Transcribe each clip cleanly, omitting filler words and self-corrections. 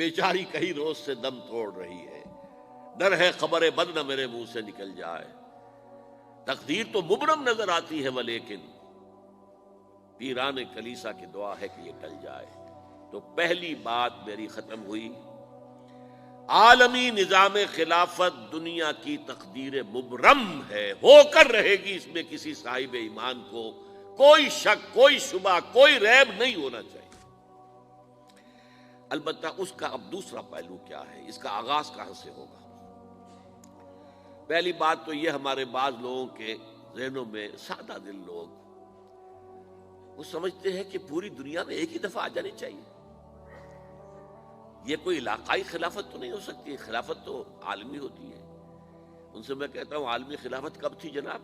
بیچاری کئی روز سے دم توڑ رہی ہے، ڈر ہے خبر بد نہ میرے منہ سے نکل جائے، تقدیر تو مبرم نظر آتی ہے ولیکن پیران کلیسا کی دعا ہے کہ یہ ٹل جائے۔ تو پہلی بات میری ختم ہوئی، عالمی نظام خلافت دنیا کی تقدیر مبرم ہے، ہو کر رہے گی، اس میں کسی صاحب ایمان کو کوئی شک، کوئی شبہ، کوئی ریب نہیں ہونا چاہیے۔ البتہ اس کا اب دوسرا پہلو کیا ہے، اس کا آغاز کہاں سے ہوگا؟ پہلی بات تو یہ، ہمارے بعض لوگوں کے ذہنوں میں، سادہ دل لوگ وہ سمجھتے ہیں کہ پوری دنیا میں ایک ہی دفعہ آ جانی چاہیے۔ یہ کوئی علاقائی خلافت تو نہیں ہو سکتی، خلافت تو عالمی ہوتی ہے۔ ان سے میں کہتا ہوں عالمی خلافت کب تھی جناب؟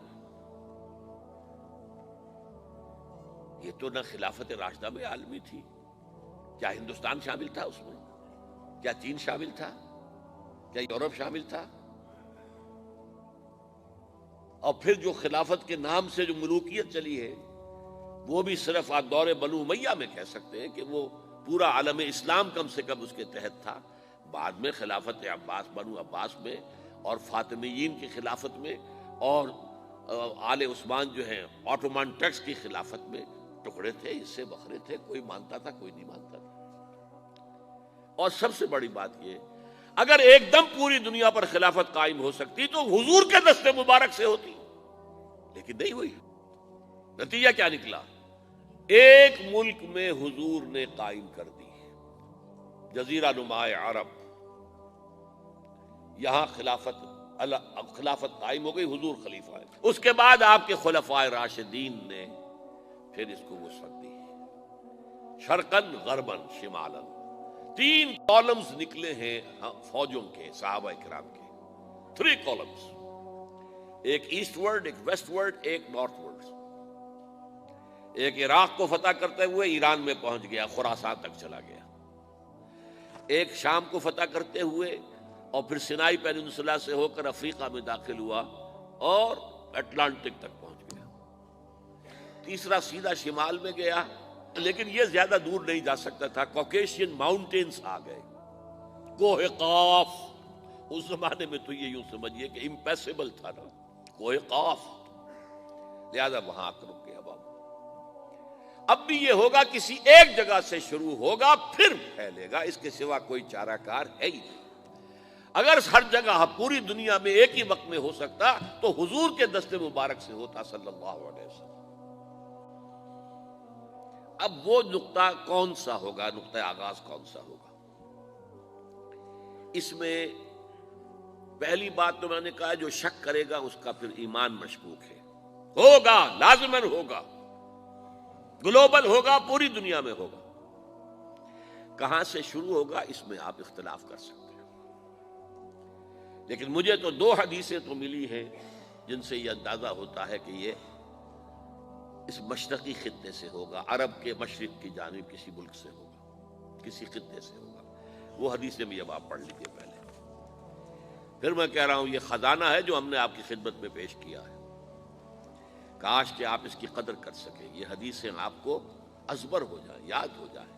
یہ تو نہ خلافت راشدہ میں عالمی تھی، کیا ہندوستان شامل تھا اس میں؟ کیا چین شامل تھا؟ کیا یورپ شامل تھا؟ اور پھر جو خلافت کے نام سے جو ملوکیت چلی ہے وہ بھی صرف آپ دور بنو امیہ میں کہہ سکتے ہیں کہ وہ پورا عالم اسلام کم سے کم اس کے تحت تھا۔ بعد میں خلافت عباس، بنو عباس میں، اور فاطمیین کی خلافت میں، اور آل عثمان جو ہیں آٹومان ٹرکس کی خلافت میں ٹکڑے تھے، حصے بکھرے تھے، کوئی مانتا تھا کوئی نہیں مانتا تھا۔ اور سب سے بڑی بات یہ، اگر ایک دم پوری دنیا پر خلافت قائم ہو سکتی تو حضور کے دست مبارک سے ہوتی، لیکن نہیں ہوئی۔ نتیجہ کیا نکلا؟ ایک ملک میں حضور نے قائم کر دی، جزیرہ نما عرب، یہاں خلافت قائم ہو گئی، حضور خلیفہ ہے۔ اس کے بعد آپ کے خلفائے راشدین نے پھر اس کو وسعت دی، شرقاً غرباً شمالاً، 3 کالمز نکلے ہیں فوجوں کے، صحابہ کرام کے، 3 کالمز، ایک ایسٹ ورڈ، ایک ویسٹ ورڈ، ایک نارتھ ورڈ۔ ایک عراق کو فتح کرتے ہوئے ایران میں پہنچ گیا، خراسان تک چلا گیا، ایک شام کو فتح کرتے ہوئے اور پھر سینائی پیننسولا سے ہو کر افریقہ میں داخل ہوا اور اٹلانٹک تک پہنچ گیا، تیسرا سیدھا شمال میں گیا، لیکن یہ زیادہ دور نہیں جا سکتا تھا، کوکیشین ماؤنٹینز آ گئے، کوہ قاف، اس زمانے میں تو یہ یوں سمجھیے کہ امپیسیبل تھا نا کوہ قاف، لہذا وہاں آ کر رک گیا۔ اب بھی یہ ہوگا کسی ایک جگہ سے شروع ہوگا پھر پھیلے گا، اس کے سوا کوئی چارہ کار ہے ہی نہیں۔ اگر ہر جگہ پوری دنیا میں ایک ہی وقت میں ہو سکتا تو حضور کے دست مبارک سے ہوتا صلی اللہ علیہ وسلم۔ اب وہ نقطہ کون سا ہوگا، نقطہ آغاز کون سا ہوگا؟ اس میں پہلی بات تو میں نے کہا جو شک کرے گا اس کا پھر ایمان مشکوک ہے، ہوگا، لازماً ہوگا، گلوبل ہوگا، پوری دنیا میں ہوگا۔ کہاں سے شروع ہوگا اس میں آپ اختلاف کر سکتے ہیں، لیکن مجھے تو 2 حدیثیں تو ملی ہیں جن سے یہ اندازہ ہوتا ہے کہ یہ اس مشرقی خطے سے ہوگا، عرب کے مشرق کی جانب کسی ملک سے ہوگا، کسی خطے سے ہوگا۔ وہ حدیثیں بھی اب آپ پڑھ لیجیے پہلے، پھر میں کہہ رہا ہوں یہ خزانہ ہے جو ہم نے آپ کی خدمت میں پیش کیا ہے، کاش کہ آپ اس کی قدر کر سکیں، یہ حدیثیں آپ کو ازبر ہو جائیں، یاد ہو جائیں،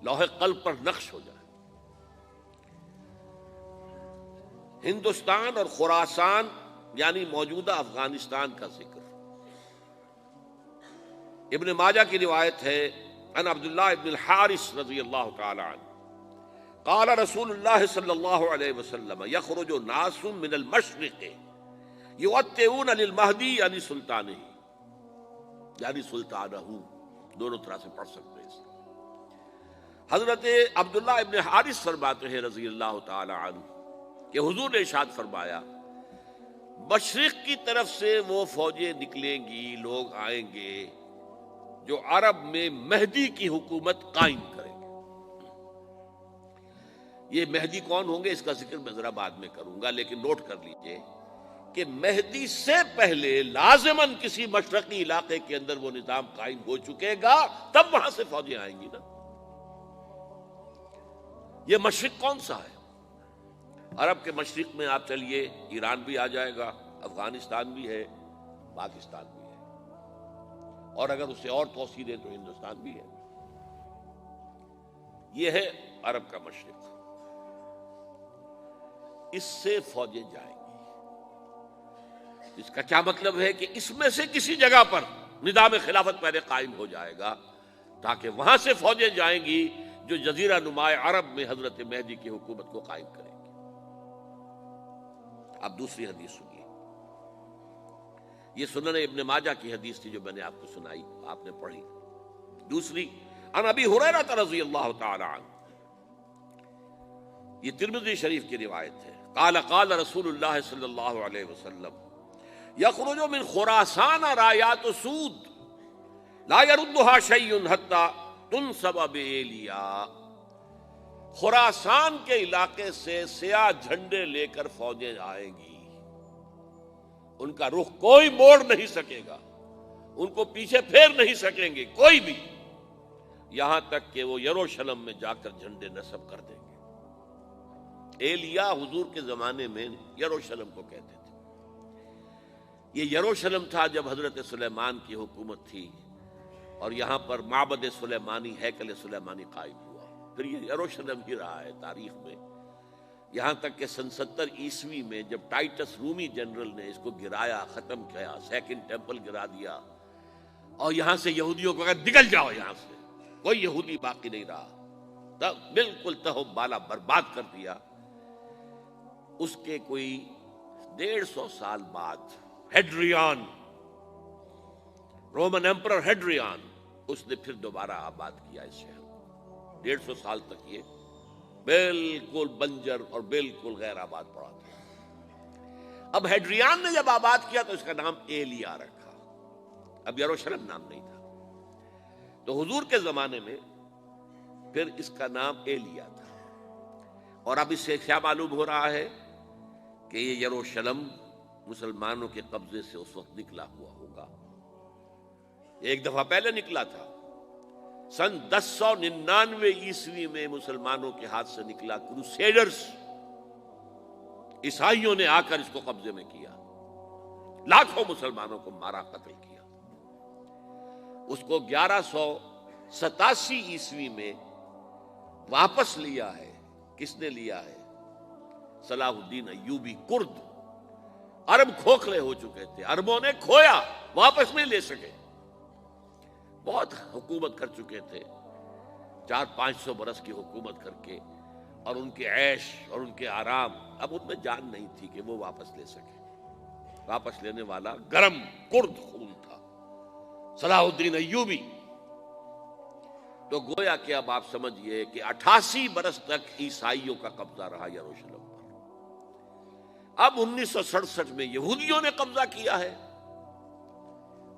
لوح قلب پر نقش ہو جائیں۔ ہندوستان اور خراسان یعنی موجودہ افغانستان کا ذکر ابن ماجہ کی روایت ہے، عن عبداللہ ابن الحارث رضی اللہ تعالی عنہ قال رسول اللہ صلی اللہ علیہ وسلم یخرج ناس من المشرق یوطئون للمہدی یعنی سلطانہ، یعنی سلطانہ، دونوں طرح سے پڑھ سکتے ہیں۔ حضرت عبداللہ ابن حارث فرماتے ہیں رضی اللہ تعالی عنہ کہ حضور نے ارشاد فرمایا مشرق کی طرف سے وہ فوجیں نکلیں گی، لوگ آئیں گے جو عرب میں مہدی کی حکومت قائم کریں گے۔ یہ مہدی کون ہوں گے اس کا ذکر میں ذرا بعد میں کروں گا، لیکن نوٹ کر لیجئے کہ مہدی سے پہلے لازماً کسی مشرقی علاقے کے اندر وہ نظام قائم ہو چکے گا، تب وہاں سے فوجیں آئیں گی نا۔ یہ مشرق کون سا ہے؟ عرب کے مشرق میں آپ چلیے ایران بھی آ جائے گا، افغانستان بھی ہے، پاکستان بھی ہے، اور اگر اسے اور توسیع دیں تو ہندوستان بھی ہے۔ یہ ہے عرب کا مشرق، اس سے فوجیں جائیں گی۔ اس کا کیا مطلب ہے کہ اس میں سے کسی جگہ پر نظام خلافت پہلے قائم ہو جائے گا، تاکہ وہاں سے فوجیں جائیں گی جو جزیرہ نما عرب میں حضرت مہدی کی حکومت کو قائم کریں گی۔ اب دوسری حدیث سنیے، یہ سنن ابن ماجہ کی حدیث تھی جو میں نے آپ کو سنائی، آپ نے پڑھی۔ دوسری، عن ابی ہریرہ رضی اللہ تعالی عنہ، یہ ترمذی شریف کی روایت ہے، قال قال رسول اللہ صلی اللہ علیہ وسلم یخرج من خراسان رایات سود لا يردها شیء حتی تنصب بإیلیا، خراسان کے علاقے سے سیاہ جھنڈے لے کر فوجیں آئیں گی، ان کا رخ کوئی موڑ نہیں سکے گا، ان کو پیچھے پھیر نہیں سکیں گے کوئی بھی، یہاں تک کہ وہ یروشلم میں جا کر جھنڈے نصب کر دیں گے۔ ایلیا حضور کے زمانے میں یروشلم کو کہتے تھے۔ یہ یروشلم تھا جب حضرت سلیمان کی حکومت تھی، اور یہاں پر معبد سلیمانی، ہیکل سلیمانی قائم ہوا، پھر یہ یروشلم ہی رہا ہے تاریخ میں، یہاں تک کہ سن 70 عیسوی میں جب ٹائٹس رومی جنرل نے اس کو گرایا، ختم کیا، سیکنڈ ٹیمپل گرا دیا، اور یہاں سے یہودیوں کو کہا نکل جاؤ یہاں سے، کوئی یہودی باقی نہیں رہا، تب بالکل تہو بالا برباد کر دیا۔ اس کے کوئی 150 سال بعد ہیڈریان، رومن ایمپرر ہیڈریان، اس نے پھر دوبارہ آباد کیا اس شہر کو۔ 150 سال تک یہ بالکل بنجر اور بالکل غیر آباد پڑا تھا۔ اب ہیڈریان نے جب آباد کیا تو اس کا نام ایلیا رکھا، اب یروشلم نام نہیں تھا، تو حضور کے زمانے میں پھر اس کا نام ایلیا تھا۔ اور اب اس سے کیا معلوم ہو رہا ہے کہ یہ یروشلم مسلمانوں کے قبضے سے اس وقت نکلا ہوا ہوگا، ایک دفعہ پہلے نکلا تھا، سن 1099 عیسوی میں مسلمانوں کے ہاتھ سے نکلا، کروسیڈرز عیسائیوں نے آ کر اس کو قبضے میں کیا، لاکھوں مسلمانوں کو مارا، قتل کیا۔ اس کو 1187 عیسوی میں واپس لیا ہے، کس نے لیا ہے؟ صلاح الدین ایوبی کرد۔ عرب کھوکھلے ہو چکے تھے، عربوں نے کھویا، واپس نہیں لے سکے، بہت حکومت کر چکے تھے، 400-500 برس کی حکومت کر کے، اور ان کے عیش اور ان کے آرام، اب ان میں جان نہیں تھی کہ وہ واپس لے سکے۔ واپس لینے والا گرم کرد خون تھا، صلاح الدین ایوبی۔ تو گویا کہ اب آپ سمجھئے کہ 88 برس تک عیسائیوں کا قبضہ رہا یروشلم پر۔ اب 1967 میں یہودیوں نے قبضہ کیا ہے،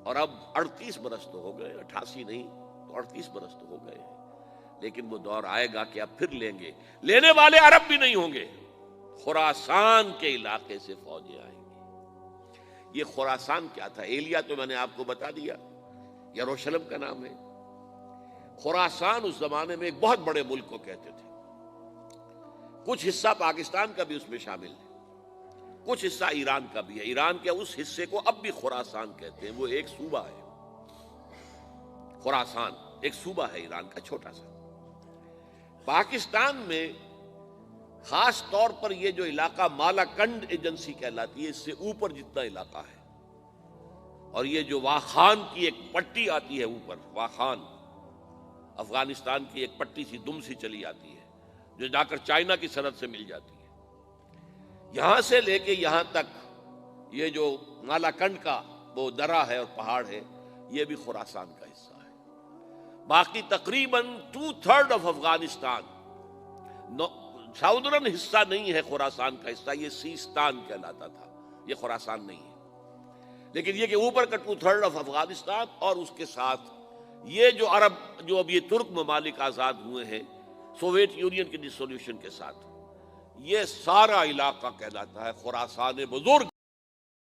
اور اب 38 برس تو ہو گئے، 88 نہیں تو 38 برس تو ہو گئے ہیں، لیکن وہ دور آئے گا کہ اب پھر لیں گے، لینے والے عرب بھی نہیں ہوں گے، خراسان کے علاقے سے فوجیں آئیں گی۔ یہ خراسان کیا تھا؟ ایلیا تو میں نے آپ کو بتا دیا، یروشلم کا نام ہے۔ خراسان اس زمانے میں ایک بہت بڑے ملک کو کہتے تھے، کچھ حصہ پاکستان کا بھی اس میں شامل ہے، کچھ حصہ ایران کا بھی ہے، ایران کے اس حصے کو اب بھی خراسان کہتے ہیں، وہ ایک صوبہ ہے، خراسان ایک صوبہ ہے ایران کا چھوٹا سا۔ پاکستان میں خاص طور پر یہ جو علاقہ مالا کنڈ ایجنسی کہلاتی ہے، اس سے اوپر جتنا علاقہ ہے، اور یہ جو واخان کی ایک پٹی آتی ہے اوپر، واخان افغانستان کی ایک پٹی سی دم سی چلی آتی ہے جو جا کر چائنا کی سرحد سے مل جاتی ہے، یہاں سے لے کے یہاں تک یہ جو مالا کنڈ کا وہ درہ ہے اور پہاڑ ہے، یہ بھی خراسان کا حصہ ہے۔ باقی تقریباً 2/3 آف افغانستان ساؤدرن حصہ نہیں ہے خراسان کا حصہ، یہ سیستان کہلاتا تھا، یہ خراسان نہیں ہے، لیکن یہ کہ اوپر کا 2/3 آف افغانستان، اور اس کے ساتھ یہ جو عرب جو اب یہ ترک ممالک آزاد ہوئے ہیں سوویت یونین کی ڈسولوشن کے ساتھ، یہ سارا علاقہ کہلاتا ہے خراسان بزرگ۔